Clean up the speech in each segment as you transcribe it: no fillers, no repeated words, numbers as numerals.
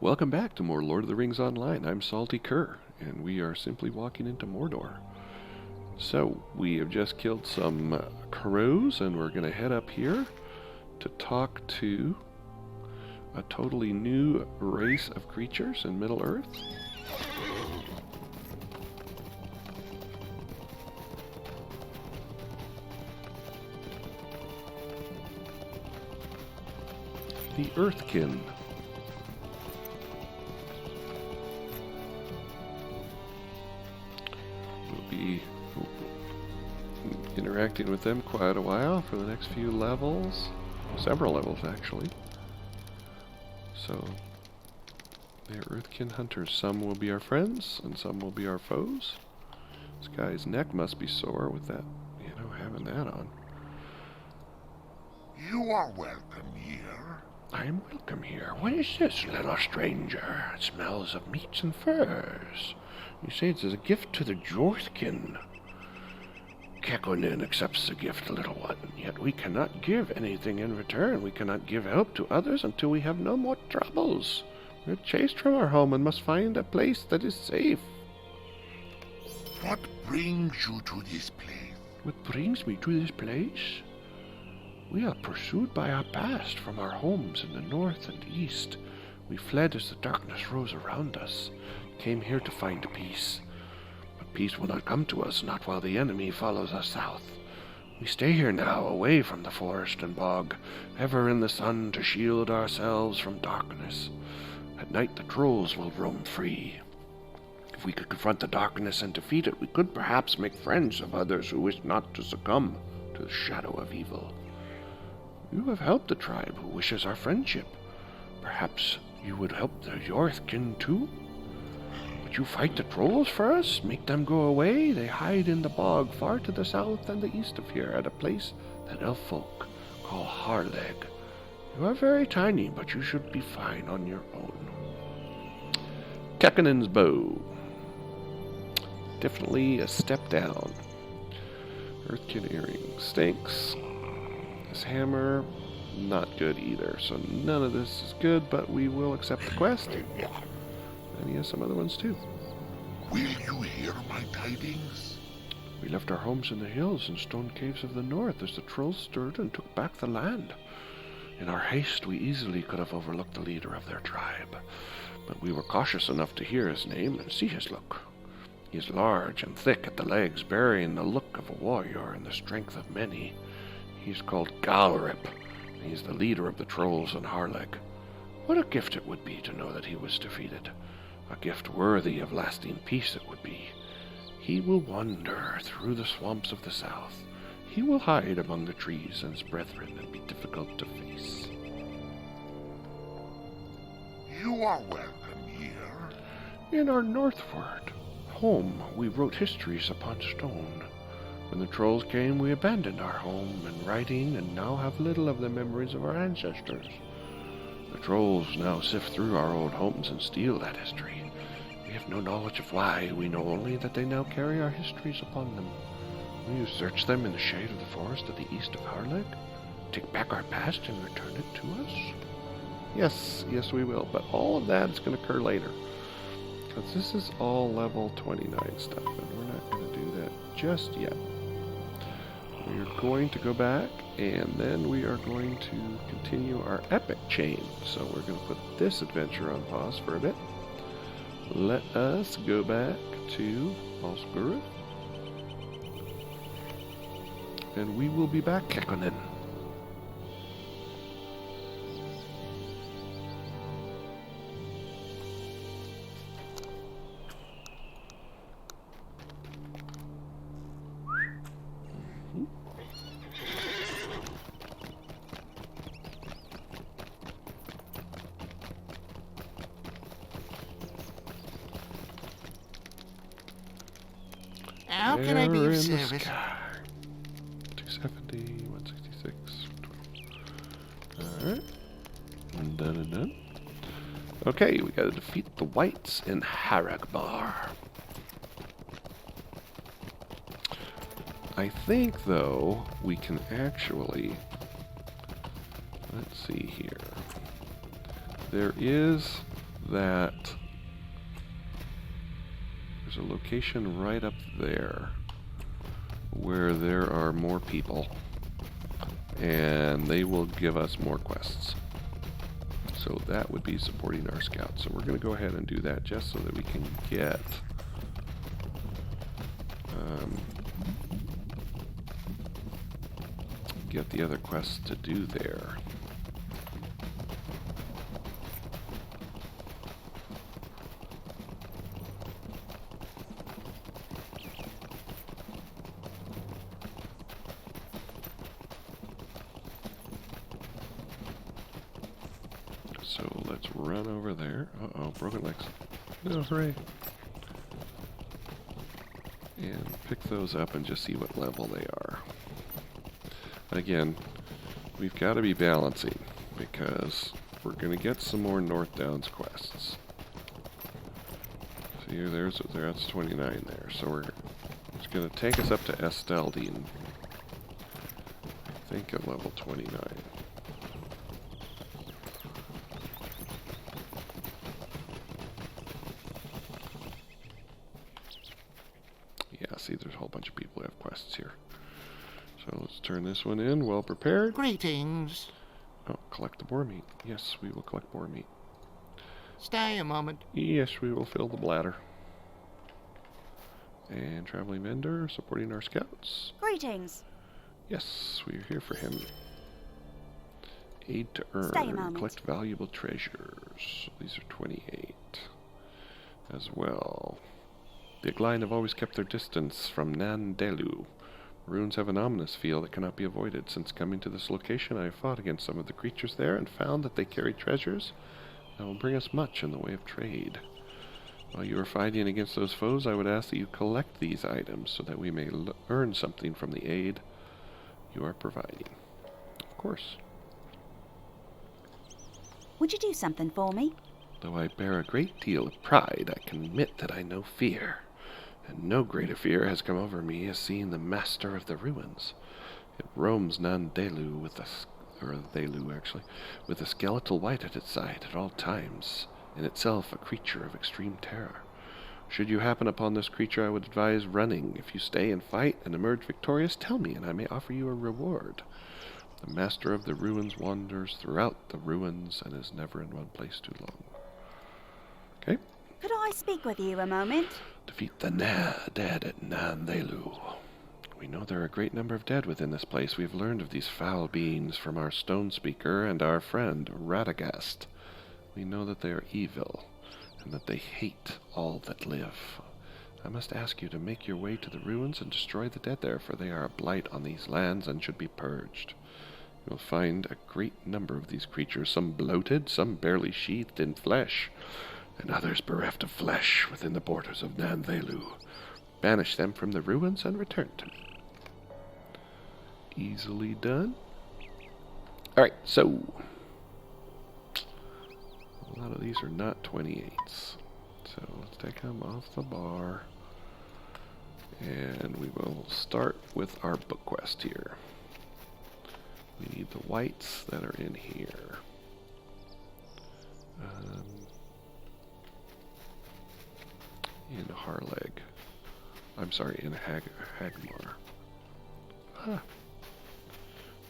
Welcome back to more Lord of the Rings Online. I'm Salty Cur, and we are simply walking into Mordor. So, we have just killed some crows, and we're going to head up here to talk to a totally new race of creatures in Middle-earth. The Earthkin. We'll be interacting with them quite a while for the next few levels. Several levels, actually. So, they're Earthkin hunters. Some will be our friends, and some will be our foes. This guy's neck must be sore with that, having that on. You are welcome here. I am welcome here. What is this, little stranger? It smells of meats and furs. You say it's a gift to the Jorthkin. Kekkonen accepts the gift, little one, yet we cannot give anything in return. We cannot give help to others until we have no more troubles. We're chased from our home and must find a place that is safe. What brings you to this place? What brings me to this place? We are pursued by our past from our homes in the north and east. We fled as the darkness rose around us, came here to find peace. But peace will not come to us, not while the enemy follows us south. We stay here now, away from the forest and bog, ever in the sun to shield ourselves from darkness. At night the trolls will roam free. If we could confront the darkness and defeat it, we could perhaps make friends of others who wish not to succumb to the shadow of evil. You have helped the tribe who wishes our friendship. Perhaps you would help the Jorthkin too? Would you fight the trolls for us? Make them go away? They hide in the bog far to the south and the east of here at a place that elf folk call Harleg. You are very tiny, but you should be fine on your own. Kekkonen's bow. Definitely a step down. Earthkin earring stinks. This hammer, not good either. So none of this is good, but we will accept the quest. And he has some other ones too. Will you hear my tidings? We left our homes in the hills and stone caves of the north as the trolls stirred and took back the land. In our haste, we easily could have overlooked the leader of their tribe. But we were cautious enough to hear his name and see his look. He is large and thick at the legs, bearing the look of a warrior and the strength of many. He's called Galrip. He's the leader of the trolls in Harleg. What a gift it would be to know that he was defeated. A gift worthy of lasting peace it would be. He will wander through the swamps of the south. He will hide among the trees and his brethren and be difficult to face. You are welcome here. In our northward home, we wrote histories upon stone. When the trolls came, we abandoned our home and writing, and now have little of the memories of our ancestors. The trolls now sift through our old homes and steal that history. We have no knowledge of why. We know only that they now carry our histories upon them. Will you search them in the shade of the forest to the east of Harleg? Take back our past and return it to us? Yes, we will. But all of that is going to occur later. Because this is all level 29 stuff, and we're not going to do that just yet. We're going to go back, and then we are going to continue our epic chain. So we're going to put this adventure on pause for a bit. Let us go back to Ost Guruth, and we will be back, Kekkonen. How can I be of in the service? sky. 270, 166, 12. Alright. Done. Okay, we gotta defeat the Wights in Haragmar. I think, though, we can actually... Let's see here. There is that there's a location right up there where there are more people, and they will give us more quests. So that would be supporting our scouts. So we're going to go ahead and do that just so that we can get the other quests to do there. So let's run over there. Uh-oh, broken legs. No, hooray. And pick those up and just see what level they are. Again, we've got to be balancing because we're going to get some more North Downs quests. See, that's 29 there. So it's going to take us up to Esteldine, I think at level 29. Yeah, see, there's a whole bunch of people who have quests here. So let's turn this one in, well prepared. Greetings. Oh, collect the boar meat. Yes, we will collect boar meat. Stay a moment. Yes, we will fill the bladder. And traveling vendor, supporting our scouts. Greetings. Yes, we are here for him. Aid to earn. Stay a moment. Collect valuable treasures. These are 28 as well. The Agline have always kept their distance from Nan Delu. Ruins have an ominous feel that cannot be avoided. Since coming to this location, I have fought against some of the creatures there and found that they carry treasures that will bring us much in the way of trade. While you are fighting against those foes, I would ask that you collect these items so that we may earn something from the aid you are providing. Of course. Would you do something for me? Though I bear a great deal of pride, I can admit that I know fear. And no greater fear has come over me as seeing the Master of the Ruins. It roams Nan Delu with with a skeletal wight at its side at all times, in itself a creature of extreme terror. Should you happen upon this creature, I would advise running. If you stay and fight and emerge victorious, tell me, and I may offer you a reward. The Master of the Ruins wanders throughout the ruins and is never in one place too long. Okay? Could I speak with you a moment? Defeat the dead at Nan Delu. We know there are a great number of dead within this place. We have learned of these foul beings from our stone speaker and our friend Radagast. We know that they are evil, and that they hate all that live. I must ask you to make your way to the ruins and destroy the dead there, for they are a blight on these lands and should be purged. You will find a great number of these creatures, some bloated, some barely sheathed in flesh, and others bereft of flesh within the borders of Nan Delu. Banish them from the ruins and return to me. Easily done. Alright, so a lot of these are not 28s. So let's take them off the bar. And we will start with our book quest here. We need the Wights that are in here. In Harleg. I'm sorry, in Haragmar. Ah.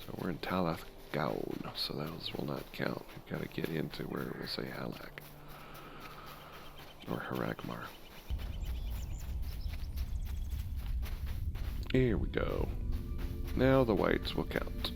So we're in Talath Gaun, so those will not count. We've got to get into where it will say Halag. Or Haragmar. Here we go. Now the Wights will count.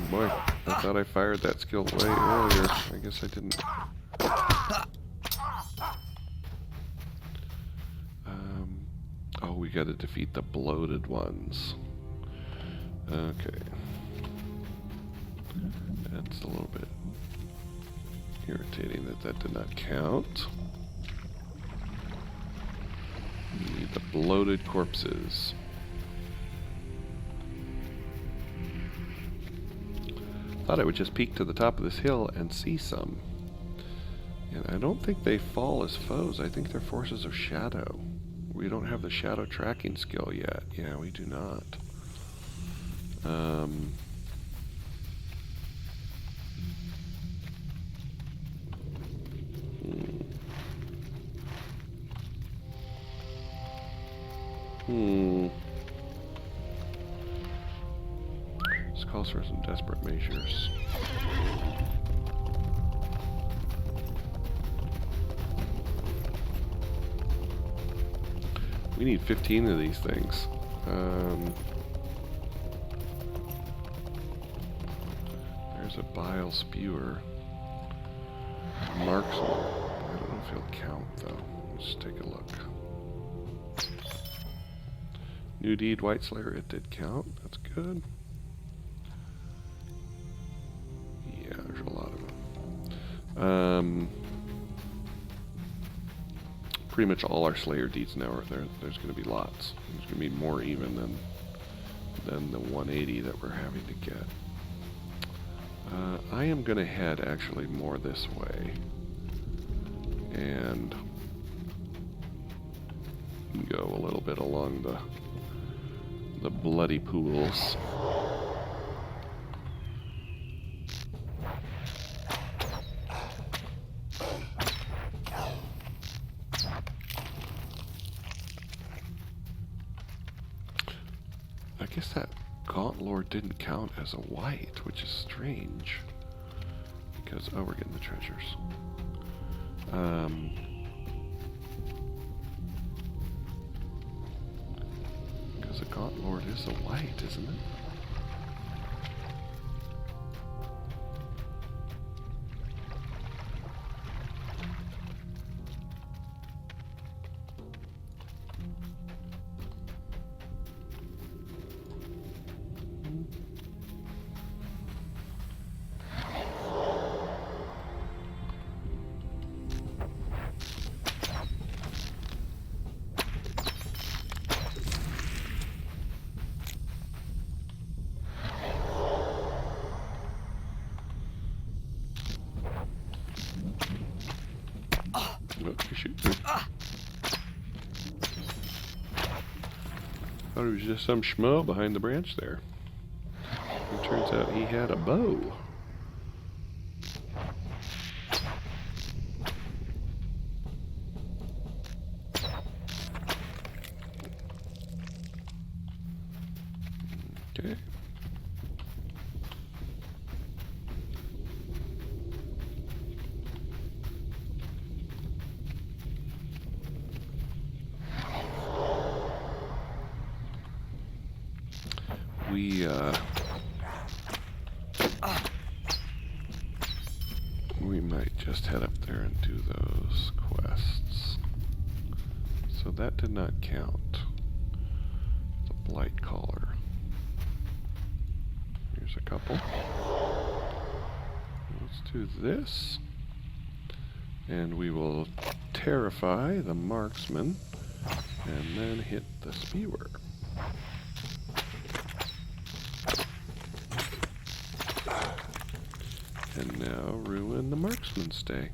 Boy, I thought I fired that skill way earlier. I guess I didn't. Oh, we gotta defeat the bloated ones. Okay. That's a little bit irritating that that did not count. We need the bloated corpses. Thought I would just peek to the top of this hill and see some. And I don't think they fall as foes. I think they're forces of shadow. We don't have the shadow tracking skill yet. Yeah, we do not. This calls for some desperate measures. We need 15 of these things. There's a bile spewer. Marksman. I don't know if he'll count though. Let's take a look. New deed, White Slayer, it did count. That's good. Yeah, there's a lot of them. Pretty much all our Slayer deeds now are there. There's going to be lots. There's going to be more even than the 180 that we're having to get. I am going to head actually more this way and go a little bit along the bloody pools. I guess that Gaunt Lord didn't count as a white, which is strange. Because, oh, we're getting the treasures. Because a Gaunt Lord is a white, isn't it? Thought it was just some schmo behind the branch there. It turns out he had a bow. Okay. We might just head up there and do those quests. So that did not count. The Blight Caller. Here's a couple. Let's do this. And we will terrify the marksman and then hit the spewer. And now ruin the marksman's stay.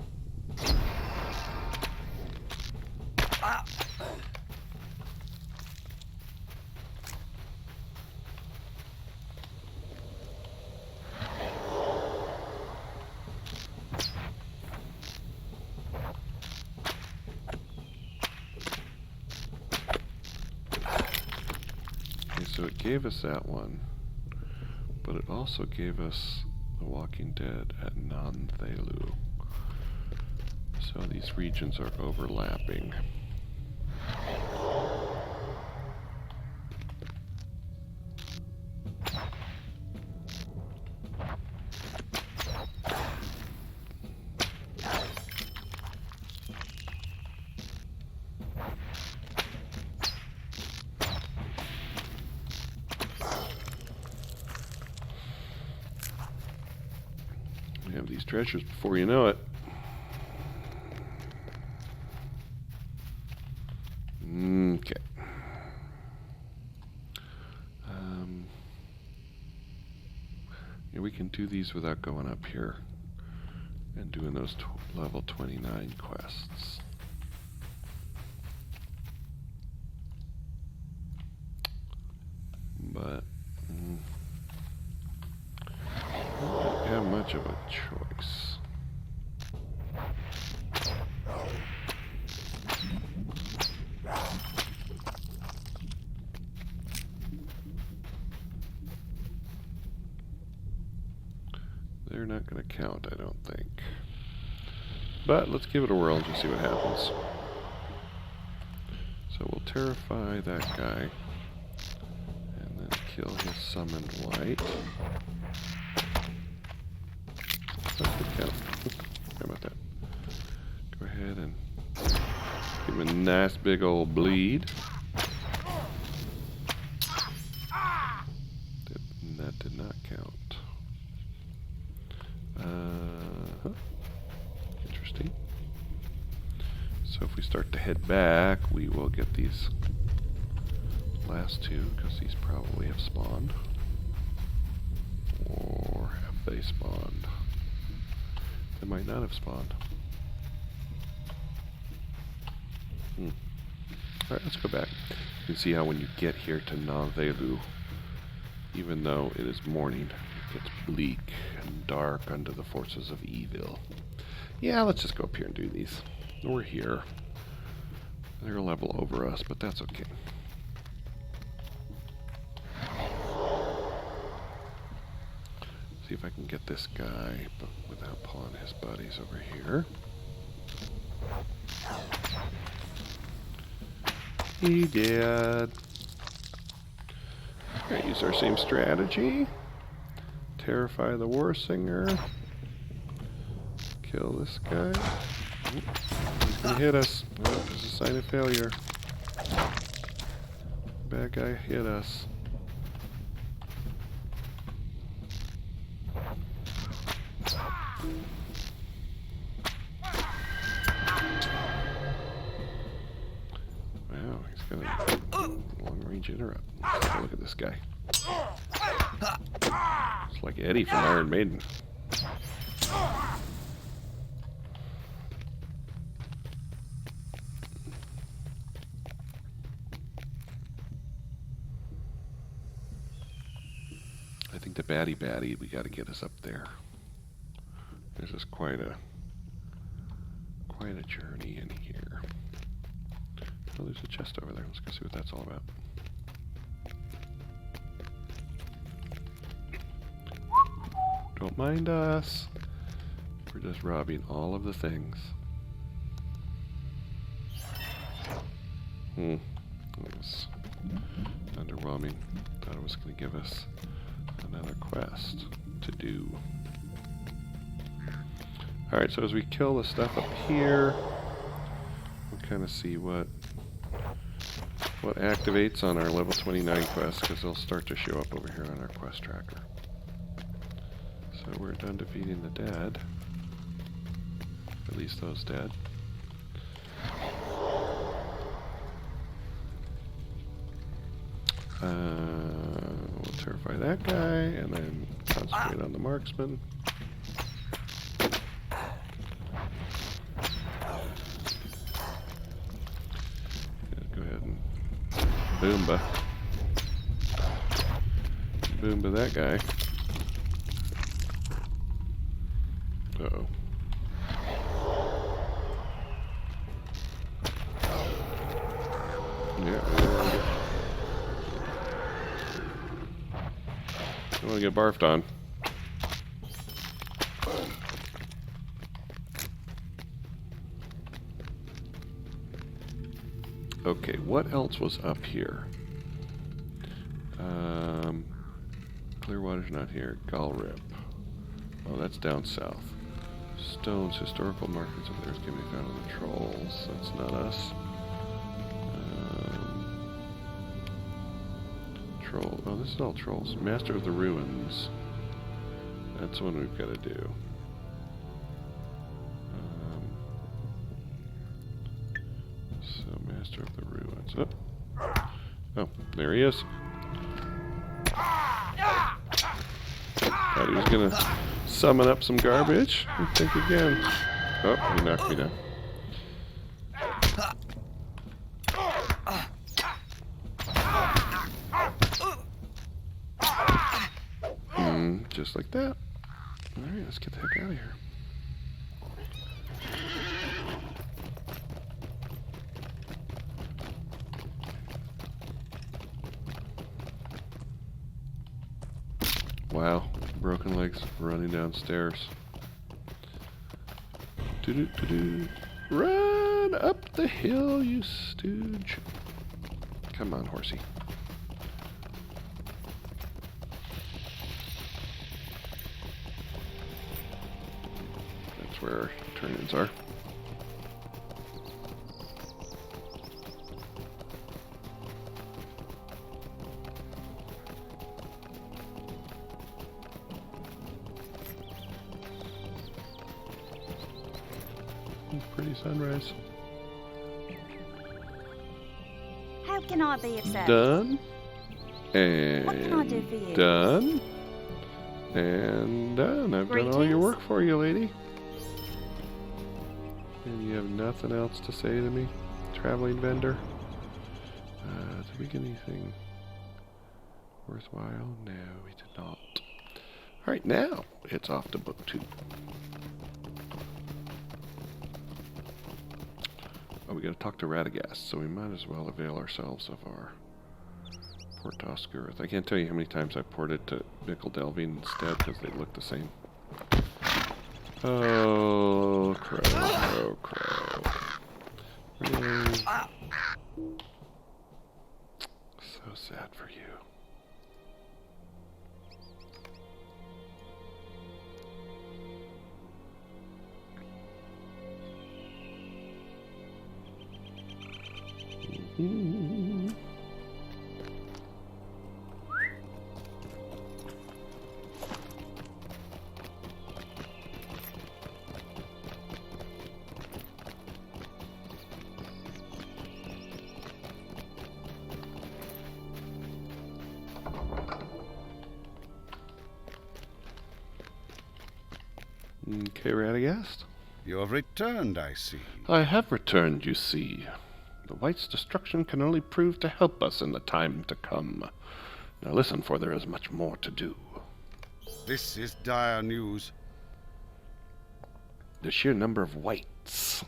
Okay, so it gave us that one, but it also gave us The Walking Dead at Non-Thelu. So these regions are overlapping. We have these treasures before you know it. Okay. Yeah, we can do these without going up here and doing those level 29 quests. But don't have much of a choice. They're not going to count, I don't think. But let's give it a whirl and just see what happens. So we'll terrify that guy. And then kill his summoned wight. That's good count. How about that? Go ahead and give him a nice big old bleed. That did not count. Interesting. So if we start to head back, we will get these last two, because these probably have spawned. Or have they spawned? They might not have spawned. Alright, let's go back. You can see how when you get here to Navelu, even though it is morning, it gets bleak and dark under the forces of evil. Yeah, let's just go up here and do these. We're here. They're a level over us, but that's okay. See if I can get this guy, but without pulling his buddies over here. He did. Alright, use our same strategy. Terrify the war singer. Kill this guy. He's gonna hit us. Oh, there's a sign of failure. Bad guy hit us. Wow, he's got a long-range interrupt. Look at this guy. It's like Eddie from Iron Maiden. I think the baddie, we got to get us up there. There's just quite a journey in here. Oh, there's a chest over there. Let's go see what that's all about. Don't mind us. We're just robbing all of the things. That was underwhelming. Thought it was going to give us another quest to do. Alright, so as we kill the stuff up here, we'll kind of see what activates on our level 29 quests, because they'll start to show up over here on our quest tracker. So we're done defeating the dead. At least those dead. We'll terrify that guy, and then concentrate on the marksman. Go ahead and boomba. Boomba that guy. Uh-oh. Yeah, I want to get barfed on. Okay, what else was up here? Clearwater's not here. Galrip. Oh, that's down south. Stones, historical markers over there can be found on the trolls. That's not us. Troll. Oh, this is all trolls. Master of the Ruins. That's the one we've got to do. So, Master of the Ruins. Oh, there he is. thought he was gonna summon up some garbage. Think again. Oh, he knocked me down. Just like that. Alright, let's get the heck out of here. Wow, broken legs running downstairs. Doo-doo-doo-doo. Run up the hill, you stooge. Come on, horsey. That's where our turn-ins are. Pretty sunrise. How can I be of service? Done. And What can I do for you? done. And done. I've done all your Greetings. work for you, lady. And you have nothing else to say to me, traveling vendor? Did we get anything worthwhile? No, we did not. Alright, now it's off to book 2. Oh, we gotta talk to Radagast, so we might as well avail ourselves of our port to Ost Guruth. I can't tell you how many times I ported to Nickel Delving instead because they look the same. Oh, crow, crow, crow. Really? So sad for you. Okay, Radagast? You have returned, I see. I have returned, you see. The Wights' destruction can only prove to help us in the time to come. Now listen, for there is much more to do. This is dire news. The sheer number of Wights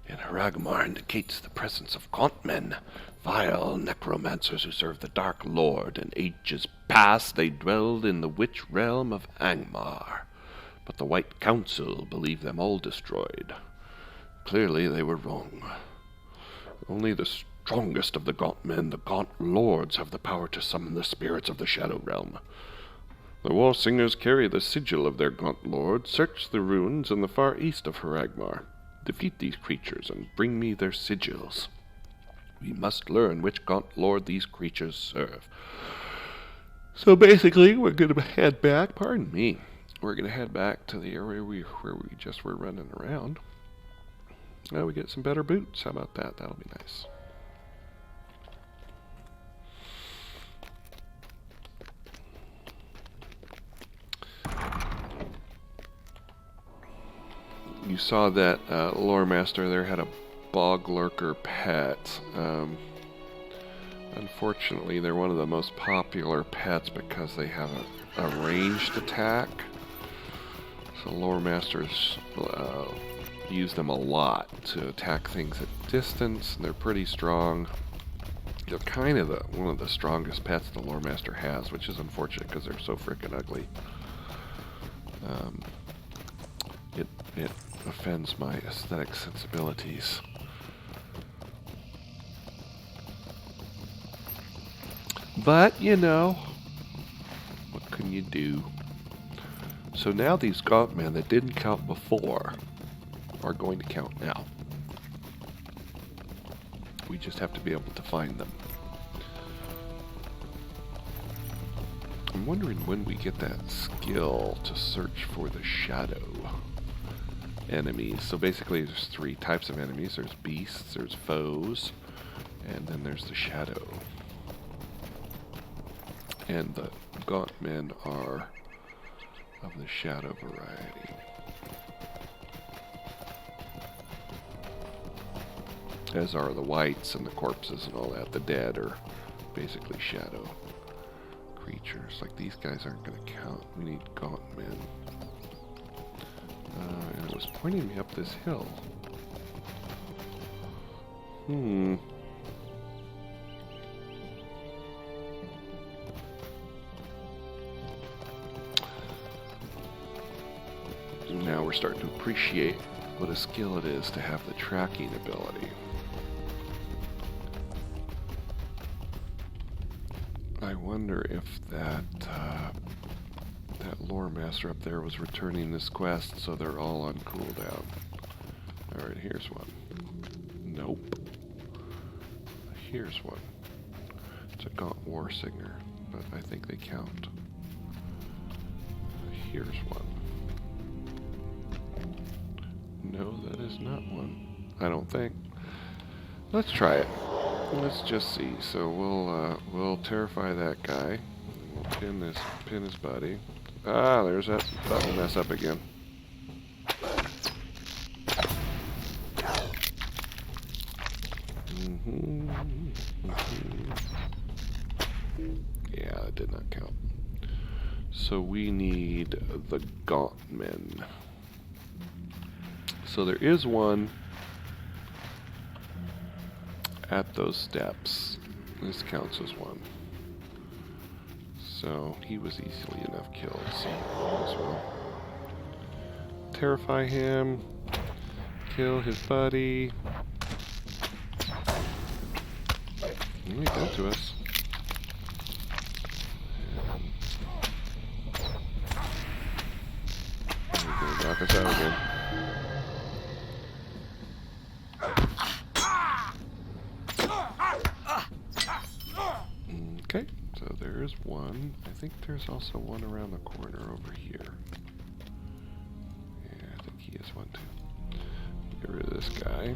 in Haragmar indicates the presence of gaunt men, vile necromancers who serve the Dark Lord. In ages past they dwelled in the witch realm of Angmar, but the White Council believed them all destroyed. Clearly they were wrong. Only the strongest of the gaunt men, the gaunt lords, have the power to summon the spirits of the Shadow Realm. The war singers carry the sigil of their gaunt lord. Search the ruins in the far east of Haragmar. Defeat these creatures and bring me their sigils. We must learn which gaunt lord these creatures serve. So basically, we're going to head back, pardon me, we're going to head back to the area where we just were running around. Now we get some better boots. How about that? That'll be nice. You saw that lore master there had a bog lurker pet. Unfortunately, they're one of the most popular pets because they have a ranged attack. So lore masters use them a lot to attack things at distance. They're pretty strong. They're kind of one of the strongest pets the lore master has, which is unfortunate because they're so freaking ugly. It offends my aesthetic sensibilities. But, you know, what can you do? So now these gaunt men that didn't count before are going to count now. We just have to be able to find them. I'm wondering when we get that skill to search for the shadow enemies. So basically there's 3 types of enemies. There's beasts, there's foes, and then there's the shadow. And the gaunt men are of the shadow variety. As are the wights and the corpses and all that. The dead are basically shadow creatures. Like, these guys aren't going to count. We need gaunt men. And it was pointing me up this hill. Now we're starting to appreciate what a skill it is to have the tracking ability. I wonder if that lore master up there was returning this quest, so they're all on cooldown. Alright, here's one. Nope. Here's one. It's a gaunt war singer, but I think they count. Here's one. No, that is not one. I don't think. Let's try it. Let's just see. So we'll terrify that guy. We'll pin his buddy. Ah, there's that. That'll mess up again. Yeah, that did not count. So we need the gaunt men. So there is one at those steps. This counts as one. So he was easily enough killed, so might as well terrify him, kill his buddy. He got to us. He's gonna knock us out again. Okay, so there's one. I think there's also one around the corner over here. Yeah, I think he is one too. Get rid of this guy.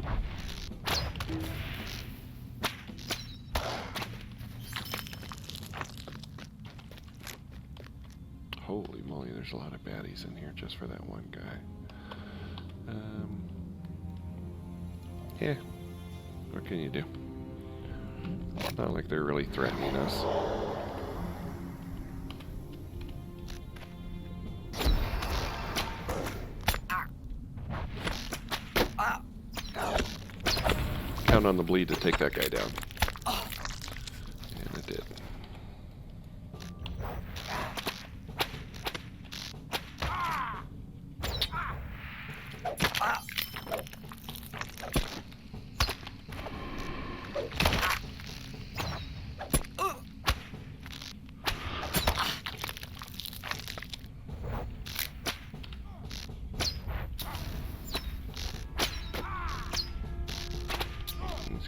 Holy moly, there's a lot of baddies in here just for that one guy. Yeah, what can you do? It's not like they're really threatening us. Count on the bleed to take that guy down. And it did.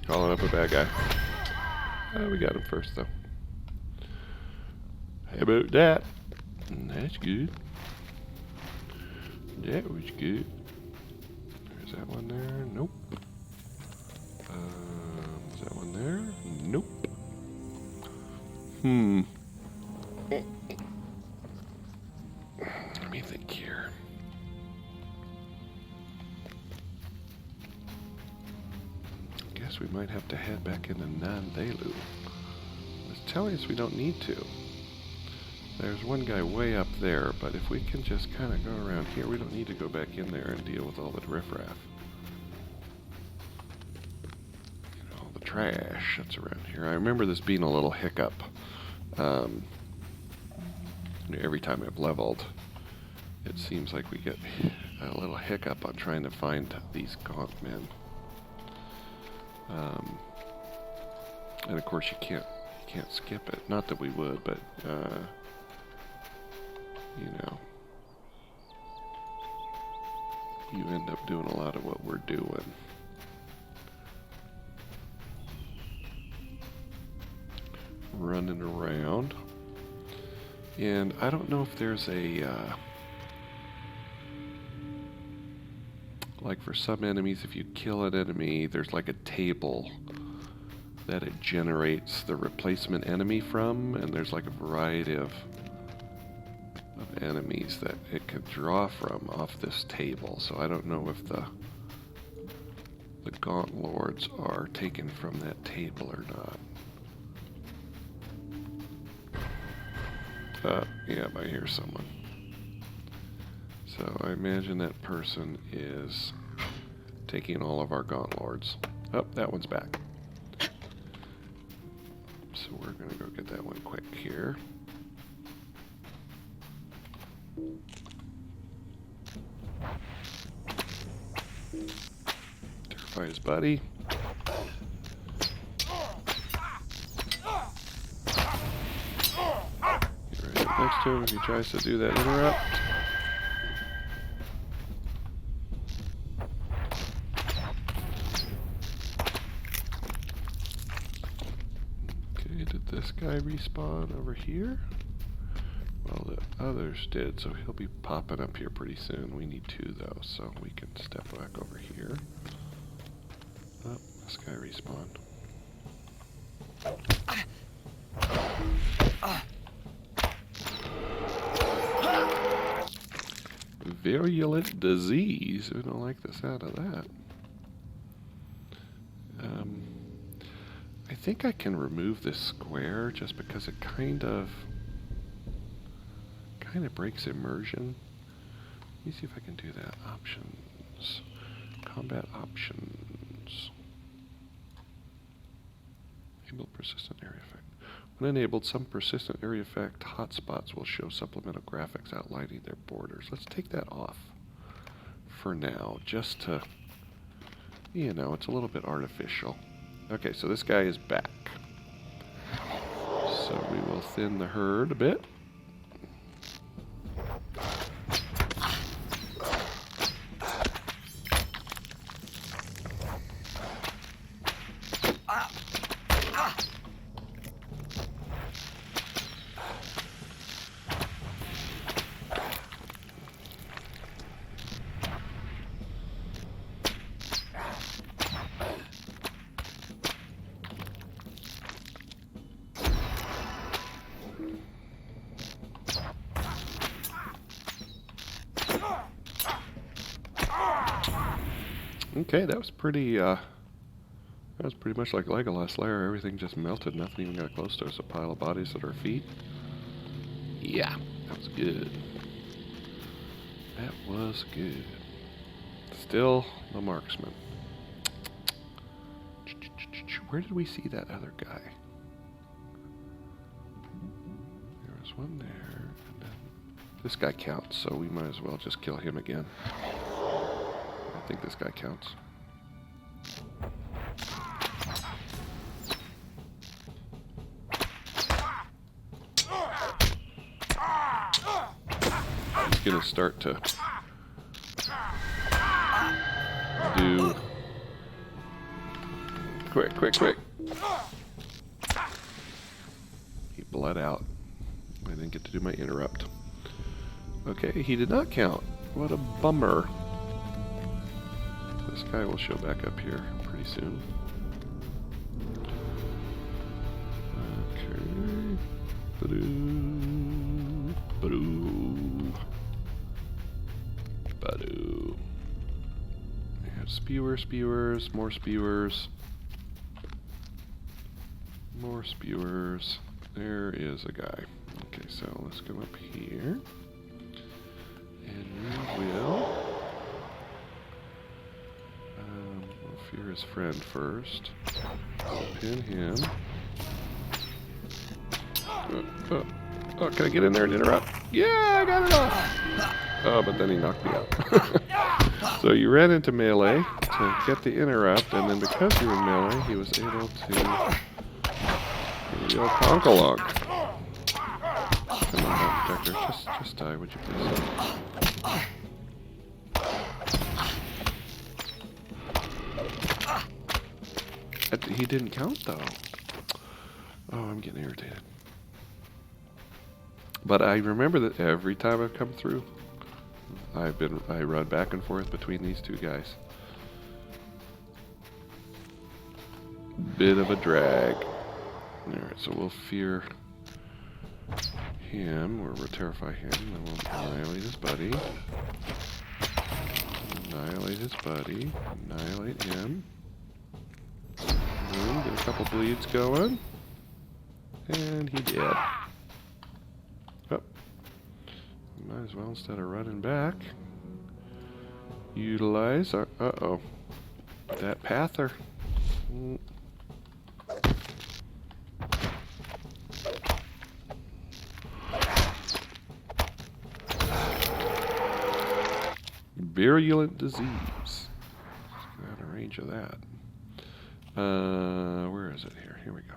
Calling up a bad guy. We got him first, though. How about that? That's good. That was good. There's that one there. Nope. Is that one there? Nope. Let me think here. Guess we might have to head back into Nandelu. It's telling us we don't need to. There's one guy way up there, but if we can just kind of go around here, we don't need to go back in there and deal with all the riffraff. And all the trash that's around here. I remember this being a little hiccup. Every time I've leveled, it seems like we get a little hiccup on trying to find these gaunt men. And of course you can't skip it. Not that we would, but you know, you end up doing a lot of what we're doing. Running around. And I don't know if there's a like for some enemies, if you kill an enemy, there's like a table that it generates the replacement enemy from, and there's like a variety of of enemies that it could draw from off this table, so I don't know if the Gaunt Lords are taken from that table or not. Yeah, I hear someone. So I imagine that person is taking all of our Gaunt Lords. Oh, that one's back. So we're going to go get that one quick here. Terrify his buddy. Get right up next to him if he tries to do that interrupt. Okay, did this guy respawn over here? Well, the others did, so he'll be popping up here pretty soon. We need two, though, so we can step back over here. Oh, this guy respawned. Virulent disease. We don't like the sound of that. I think I can remove this square just because it kind of breaks immersion. Let me see if I can do that. Options. Combat options. Enable persistent area effect. When enabled, some persistent area effect hotspots will show supplemental graphics outlining their borders. Let's take that off for now, just to, you know, it's a little bit artificial. Okay, so this guy is back. So we will thin the herd a bit. Okay, that was pretty much like Legolas Lair. Everything just melted, nothing even got close to us. A pile of bodies at our feet. Yeah, that was good. That was good. Still the marksman. Where did we see that other guy? There was one there, and then this guy counts, so we might as well just kill him again. I think this guy counts. He's gonna start to do quick. He bled out. I didn't get to do my interrupt. Okay, he did not count. What a bummer. This guy will show back up here pretty soon. Okay. Ba-doo. Ba-doo. Ba-doo. We have spewers, more spewers. More spewers. There is a guy. Okay, so let's go up here. And we will... we'll fear his friend first. Pin him. Oh, can I get in there and interrupt? Yeah, I got it off! Oh, but then he knocked me out. So you ran into melee to get the interrupt, and then because you were in melee, he was able to do the old conk-along. Come on, Protector, just die, would you please? He didn't count, though. Oh, I'm getting irritated. But I remember that every time I've come through, I run back and forth between these two guys. Bit of a drag. Alright, so we'll fear him, or we'll terrify him, then we'll annihilate his buddy. Annihilate his buddy. Annihilate him. Boom, get a couple bleeds going. And he dead. Oh. Might as well, instead of running back, utilize our... Uh-oh. That pather. Virulent disease. Out of range of that. Where is it here? Here we go.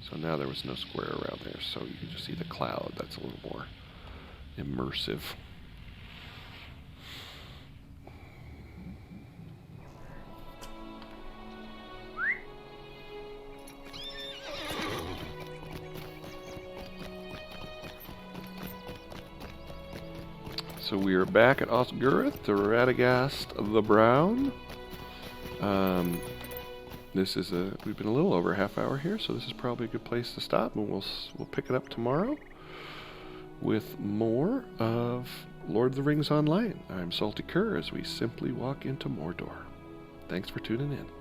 So now there was no square around there, so you can just see the cloud. That's a little more immersive. So we are back at Ost Guruth to Radagast the Brown. This is we've been a little over a half hour here, so this is probably a good place to stop, and we'll pick it up tomorrow with more of Lord of the Rings Online. I'm Salty Cur as we simply walk into Mordor. Thanks for tuning in.